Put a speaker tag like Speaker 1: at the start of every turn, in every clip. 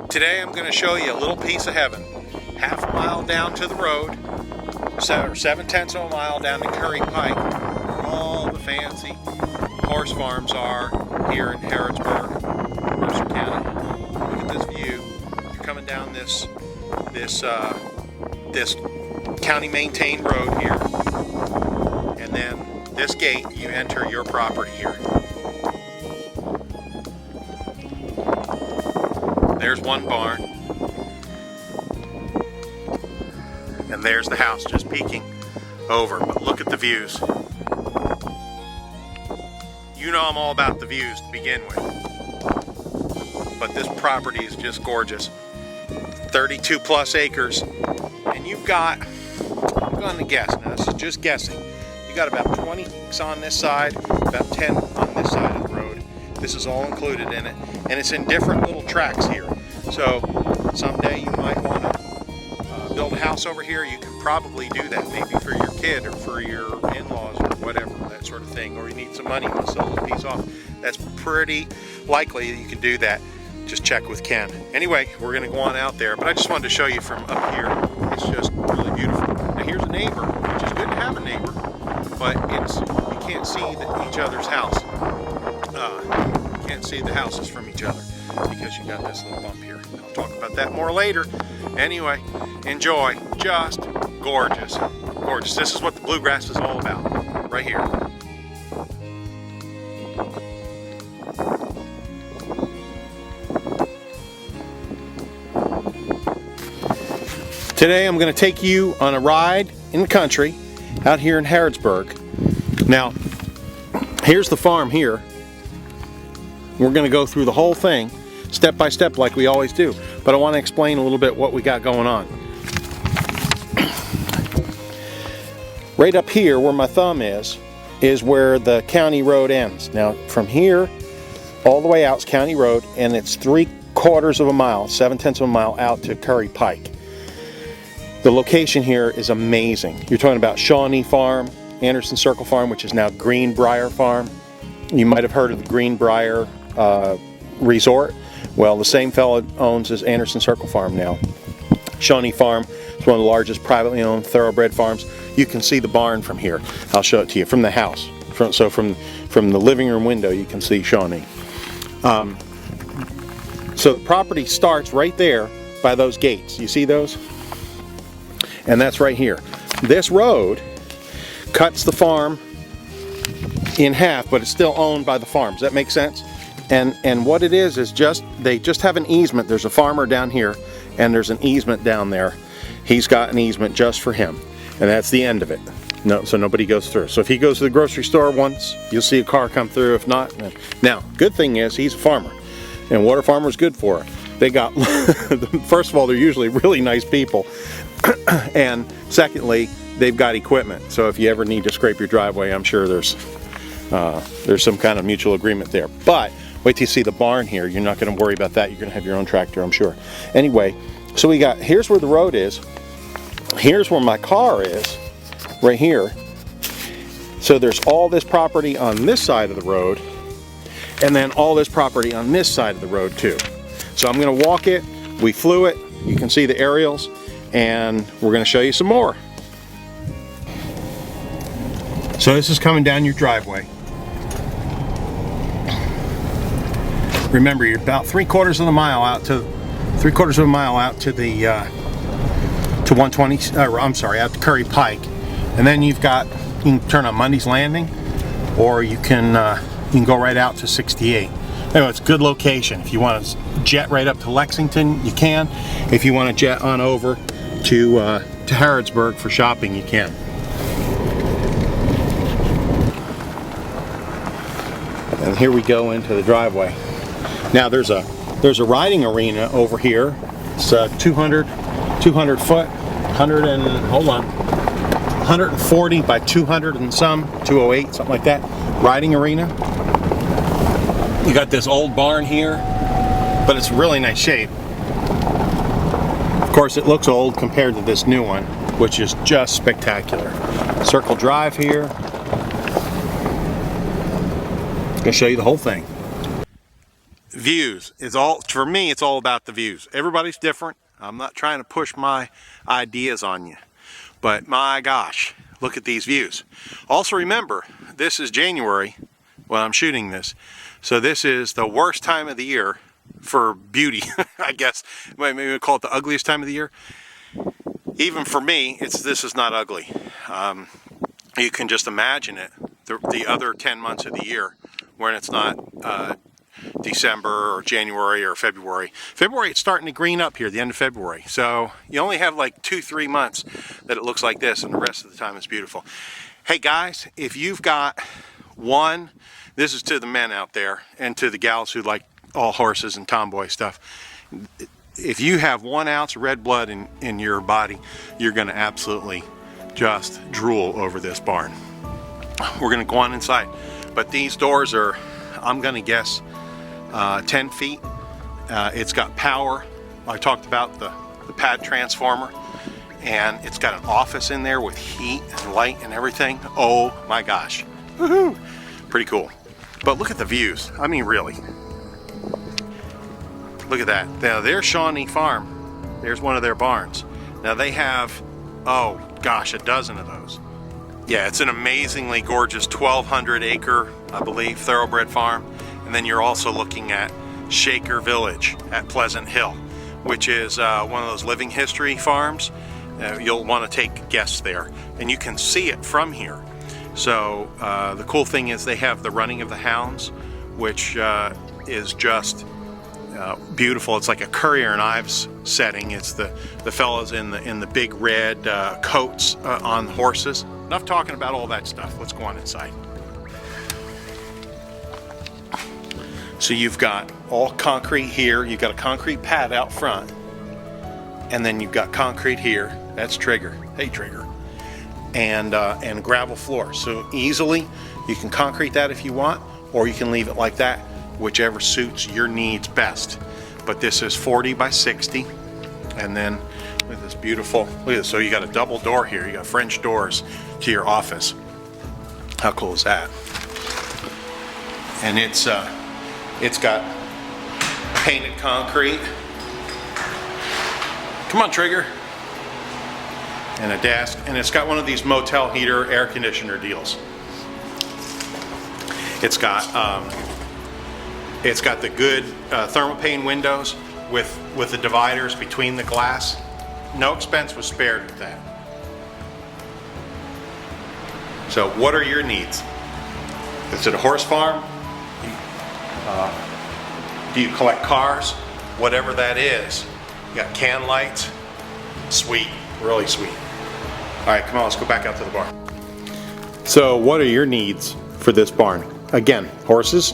Speaker 1: Today I'm going to show you a little piece of heaven. Half a mile down to the road, 7/10 of a mile down to Terry Pike, where all the fancy horse farms are here in Harrodsburg, Mercer County. Look at this view. You're coming down this county maintained road here, and then this gate, you enter your property here. There's one barn, and there's the house just peeking over, but look at the views. You know I'm all about the views to begin with, but this property is just gorgeous. 32 plus acres, and you've got, I'm going to guess, now this is just guessing, you got about 20 on this side, about 10 on this side of the road. This is all included in it, and it's in different little tracks here. So someday you might want to build a house over here. You could probably do that, maybe for your kid or for your in-laws or whatever, that sort of thing. Or you need some money and sell the piece off. That's pretty likely that you can do that. Just check with Ken. Anyway, we're going to go on out there, but I just wanted to show you from up here. It's just really beautiful. Now here's a neighbor, which is good to have a neighbor, but you can't see each other's house. You can't see the houses from each other because you got this little bump here. I'll talk about that more later. Anyway, enjoy. Just gorgeous. Gorgeous. This is what the bluegrass is all about, right here. Today I'm going to take you on a ride in the country out here in Harrodsburg. Now, here's the farm here. We're going to go through the whole thing step by step like we always do, but I want to explain a little bit what we got going on. Right up here where my thumb is where the county road ends. Now from here all the way out is county road, and it's 3/4 of a mile, 7/10 of a mile out to Terry Pike. The location here is amazing. You're talking about Shawnee Farm, Anderson Circle Farm, which is now Greenbrier Farm. You might have heard of the Greenbrier Resort. Well, the same fellow owns as Anderson Circle Farm now. Shawnee Farm is one of the largest privately owned thoroughbred farms. You can see the barn from here. I'll show it to you from the house. From the living room window, you can see Shawnee. So the property starts right there by those gates. You see those? And that's right here. This road cuts the farm in half, but it's still owned by the farm. Does that make sense? And what it is just, they just have an easement. There's a farmer down here, and there's an easement down there. He's got an easement just for him, and that's the end of it. No, so nobody goes through. So if he goes to the grocery store once, you'll see a car come through. If not, now, good thing is he's a farmer, and what are farmers good for? They got, first of all, they're usually really nice people, and secondly, they've got equipment. So if you ever need to scrape your driveway, I'm sure there's some kind of mutual agreement there. But wait till you see the barn here. You're not going to worry about that. You're going to have your own tractor, I'm sure. Anyway, so here's where the road is. Here's where my car is, right here. So there's all this property on this side of the road, and then all this property on this side of the road too. So I'm going to walk it. We flew it. You can see the aerials, and we're going to show you some more. So this is coming down your driveway. Remember, you're about 3/4 of a mile out to the to 120. I'm sorry, out to Terry Pike, and then you can turn on Mundy's Landing, or you can go right out to 68. Anyway, it's a good location. If you want to jet right up to Lexington, you can. If you want to jet on over to Harrodsburg for shopping, you can. And here we go into the driveway. Now there's a riding arena over here. It's 200 foot, 140 by 200 and some, 208, something like that. Riding arena. You got this old barn here, but it's really nice shape. Of course, it looks old compared to this new one, which is just spectacular. Circle drive here. I'm going to show you the whole thing. views is all, for me, it's all about the views. Everybody's different. I'm not trying to push my ideas on you, but my gosh, look at these views. Also remember, this is January when I'm shooting this, so this is the worst time of the year for beauty. I guess maybe we'll call it the ugliest time of the year. Even for me, this is not ugly. You can just imagine it, the other 10 months of the year when it's not December or January or February. February, it's starting to green up here, the end of February. So you only have like 2-3 months that it looks like this, and the rest of the time it's beautiful. Hey guys, if you've got one, this is to the men out there and to the gals who like all horses and tomboy stuff. If you have 1 ounce of red blood in your body, you're going to absolutely just drool over this barn. We're going to go on inside, but these doors are, I'm going to guess, 10 feet. It's got power. I talked about the pad transformer, and it's got an office in there with heat and light and everything. Oh my gosh. Woohoo! Pretty cool. But look at the views. I mean, really. Look at that. Now there's Shawnee Farm. There's one of their barns. Now they have, oh gosh, a dozen of those. Yeah, it's an amazingly gorgeous 1,200 acre, I believe, thoroughbred farm. And then you're also looking at Shaker Village at Pleasant Hill, which is one of those living history farms. You'll want to take guests there, and you can see it from here. So the cool thing is they have the running of the hounds, which is just beautiful. It's like a Courier and Ives setting. It's the fellas in the big red coats on horses. Enough talking about all that stuff. Let's go on inside. So you've got all concrete here. You've got a concrete pad out front, and then you've got concrete here. That's Trigger. Hey, Trigger. And gravel floor. So easily you can concrete that if you want, or you can leave it like that, whichever suits your needs best. But this is 40 by 60, and then with this beautiful, look at this. So you got a double door here. You got French doors to your office. How cool is that? And it's got painted concrete. Come on, Trigger. And a desk, and it's got one of these motel heater air conditioner deals. It's got the good thermal pane windows with the dividers between the glass. No expense was spared with that. So what are your needs? Is it a horse farm? Do you collect cars? Whatever that is. You got can lights. Sweet, really sweet. All right, come on, let's go back out to the barn. So what are your needs for this barn? Again, horses.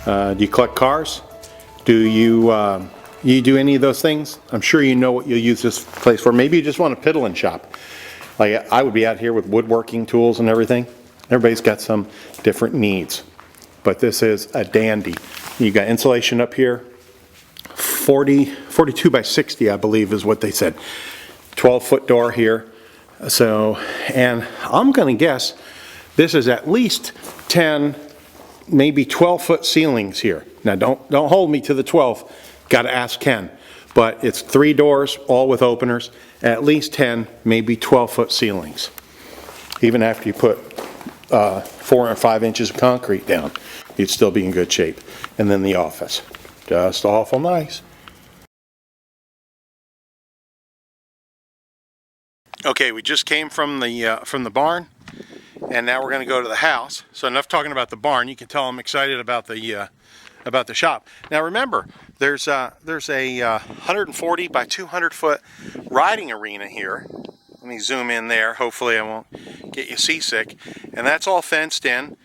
Speaker 1: Do you collect cars? Do you do any of those things? I'm sure you know what you'll use this place for. Maybe you just want a piddling shop. Like I would be out here with woodworking tools and everything. Everybody's got some different needs. But this is a dandy. You got insulation up here. 42 by 60, I believe is what they said. 12-foot door here. So, and I'm going to guess this is at least 10, maybe 12-foot ceilings here. Now don't hold me to the 12. Got to ask Ken. But it's 3 doors, all with openers, at least 10, maybe 12-foot ceilings. Even after you put 4 or 5 inches of concrete down, you'd still be in good shape. And then the office, just awful nice. Okay, we just came from the barn, and now we're going to go to the house. So enough talking about the barn. You can tell I'm excited about the shop. Now remember, there's a 140 by 200 foot riding arena here. Let me zoom in there. Hopefully I won't get you seasick. And that's all fenced in.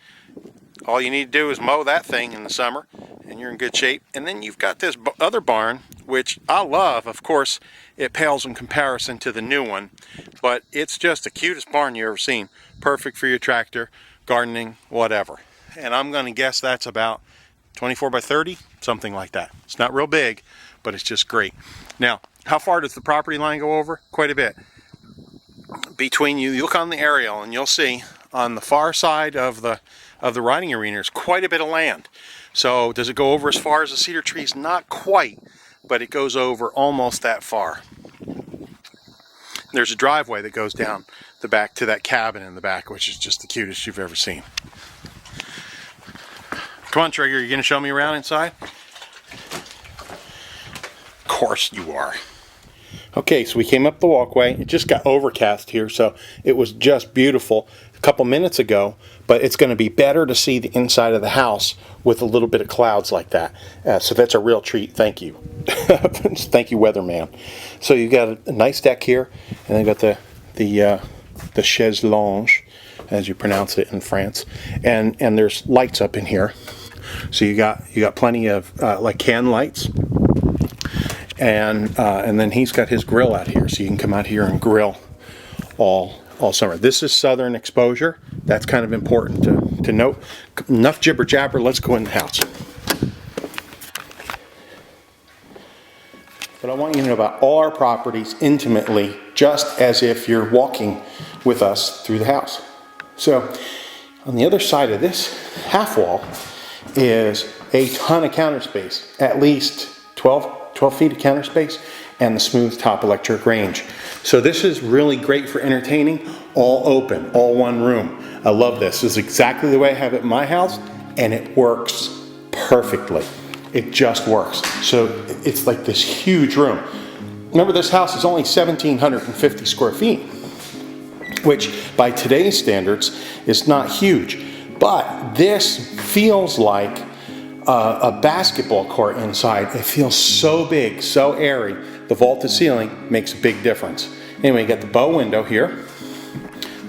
Speaker 1: All you need to do is mow that thing in the summer, and you're in good shape. And then you've got this other barn, which I love. Of course, it pales in comparison to the new one, but it's just the cutest barn you've ever seen. Perfect for your tractor, gardening, whatever. And I'm going to guess that's about 24 by 30, something like that. It's not real big, but it's just great. Now, how far does the property line go over? Quite a bit. Between you look on the aerial and you'll see on the far side of the of the riding arena is quite a bit of land. So does it go over as far as the cedar trees? Not quite, but it goes over almost that far. There's a driveway that goes down the back to that cabin in the back, which is just the cutest you've ever seen. Come on, Trigger, you gonna show me around inside? Of course you are. Okay, so we came up the walkway. It just got overcast here, so it was just beautiful a couple minutes ago, but it's going to be better to see the inside of the house with a little bit of clouds like that. So that's a real treat. Thank you. Thank you, weatherman. So you got a nice deck here, and then got the chaise longue, as you pronounce it in France, and there's lights up in here. So you got plenty of like can lights. And then he's got his grill out here, so you can come out here and grill all summer. This is southern exposure. That's kind of important to note. Enough jibber jabber. Let's go in the house. But I want you to know about all our properties intimately, just as if you're walking with us through the house. So on the other side of this half wall is a ton of counter space, at least 12 feet of counter space, and the smooth top electric range. So this is really great for entertaining, all open, all one room. I love this. This is exactly the way I have it in my house, and it works perfectly. It just works. So it's like this huge room. Remember, this house is only 1,750 square feet, which by today's standards is not huge. But this feels like a basketball court inside. It feels so big, so airy. The vaulted ceiling makes a big difference. Anyway, you got the bow window here.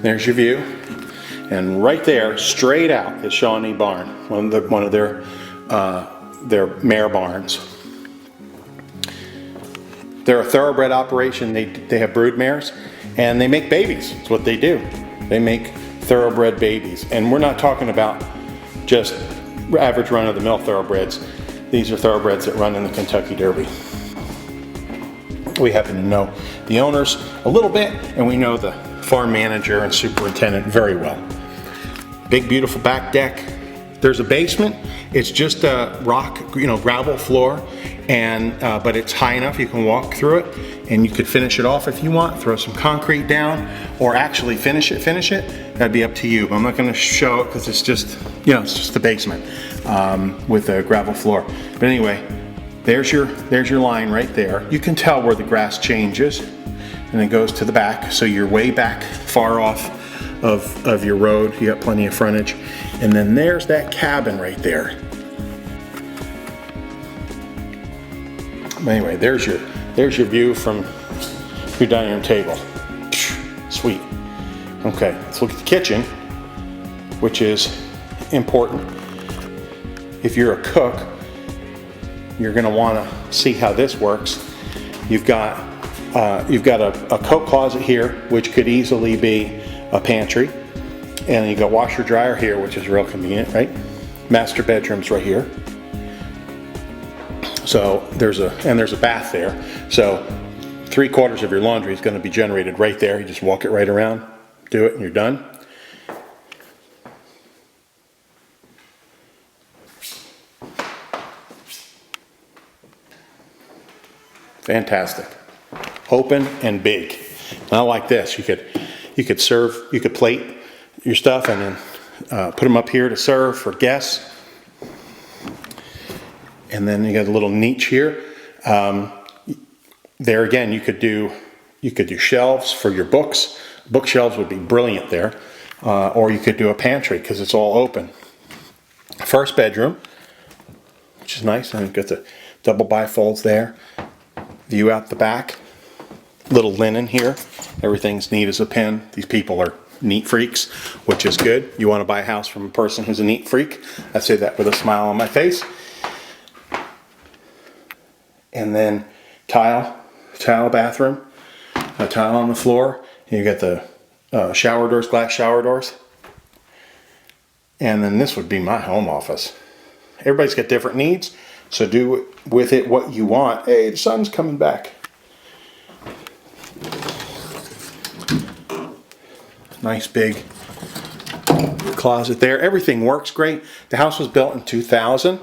Speaker 1: There's your view. And right there, straight out, is Shawnee Barn, one of their mare barns. They're a thoroughbred operation. They have broodmares, and they make babies. That's what they do. They make thoroughbred babies. And we're not talking about just average run-of-the-mill thoroughbreds. These are thoroughbreds that run in the Kentucky Derby. We happen to know the owners a little bit, and we know the farm manager and superintendent very well. Big, beautiful back deck. There's a basement. It's just a rock, gravel floor, and but it's high enough you can walk through it, and you could finish it off if you want. Throw some concrete down, or actually finish it. That'd be up to you. But I'm not going to show it because it's just, it's just the basement with a gravel floor. But anyway, there's your line right there. You can tell where the grass changes, and it goes to the back. So you're way back, far off of your road. You got plenty of frontage. And then there's that cabin right there. Anyway, there's your view from your dining room table. Sweet. Okay, let's look at the kitchen, which is important. If you're a cook, you're going to want to see how this works. You've got a coat closet here, which could easily be a pantry, and you got washer dryer here, which is real convenient, right? Master bedroom's right here. So there's a bath there. So 3/4 of your laundry is going to be generated right there. You just walk it right around, do it, and you're done. Fantastic. Open and big. Not like this. You could plate your stuff and then put them up here to serve for guests. And then you got a little niche here. There again, you could do shelves for your books. Bookshelves would be brilliant there. Or you could do a pantry because it's all open. First bedroom, which is nice. And you've got the double bifolds there. View out the back. Little linen here. Everything's neat as a pin. These people are neat freaks, which is good. You want to buy a house from a person who's a neat freak. I say that with a smile on my face. And then tile bathroom, a tile on the floor. You got the shower doors, glass shower doors. And then this would be my home office. Everybody's got different needs, so do with it what you want. Hey, the sun's coming back. Nice big Closet there. Everything works great. The house was built in 2000,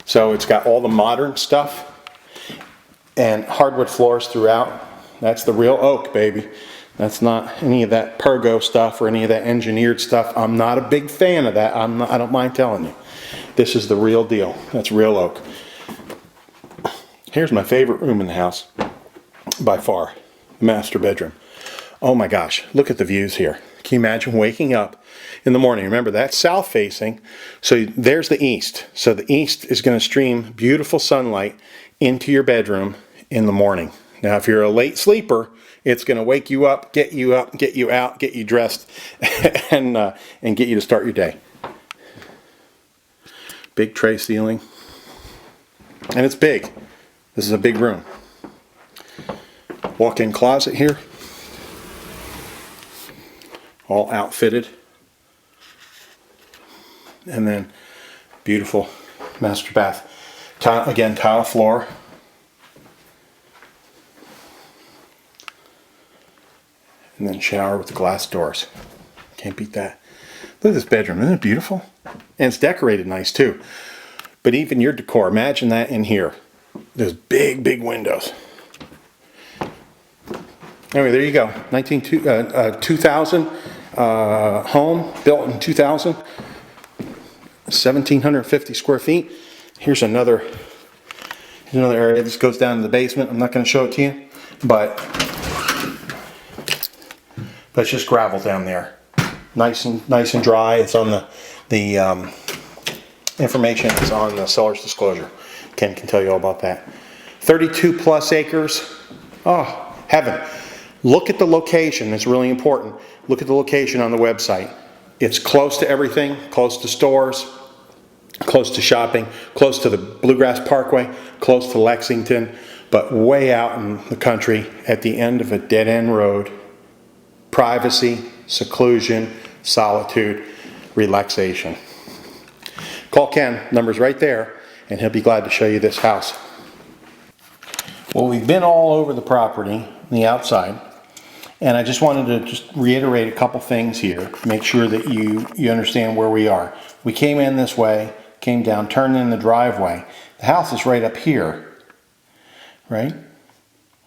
Speaker 1: so it's got all the modern stuff and hardwood floors throughout. That's the real oak, baby. That's not any of that Pergo stuff or any of that engineered stuff. I'm not a big fan of that. I don't mind telling you. This is the real deal. That's real oak. Here's my favorite room in the house, by far, the master bedroom. Oh my gosh, look at the views here. Can you imagine waking up in the morning? Remember, that's south facing, so there's the east. So the east is going to stream beautiful sunlight into your bedroom in the morning. Now, if you're a late sleeper, it's going to wake you up, get you out, get you dressed, and get you to start your day. Big tray ceiling. And it's big. This is a big room. Walk-in closet here. All outfitted. And then beautiful master bath. Tile, again, tile floor. And then shower with the glass doors. Can't beat that. Look at this bedroom. Isn't it beautiful? And it's decorated nice too. But even your decor, imagine that in here. Those big, big windows. Anyway, there you go. 2000 home, built in 2000. 1,750 square feet. Here's another area. This goes down to the basement. I'm not going to show it to you, but it's just gravel down there. Nice and dry. It's on the information is on the seller's disclosure. Ken can tell you all about that. 32 plus acres. Oh, heaven. Look at the location. It's really important. Look at the location on the website. It's close to everything, close to stores, close to shopping, close to the Bluegrass Parkway, close to Lexington, but way out in the country at the end of a dead-end road. Privacy, seclusion, solitude, relaxation. Call Ken, number's right there, and he'll be glad to show you this house. Well, we've been all over the property, the outside, and I just wanted to reiterate a couple things here, make sure that you understand where we are. We came in this way, came down, turned in the driveway. The house is right up here, right?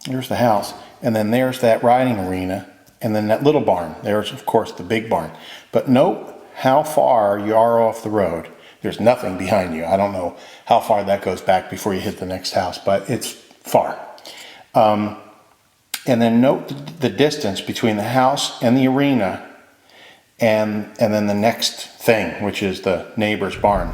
Speaker 1: There's the house, and then there's that riding arena, and then that little barn. There's, of course, the big barn. But note how far you are off the road. There's nothing behind you. I don't know how far that goes back before you hit the next house, but it's far. And then note the distance between the house and the arena and then the next thing, which is the neighbor's barn.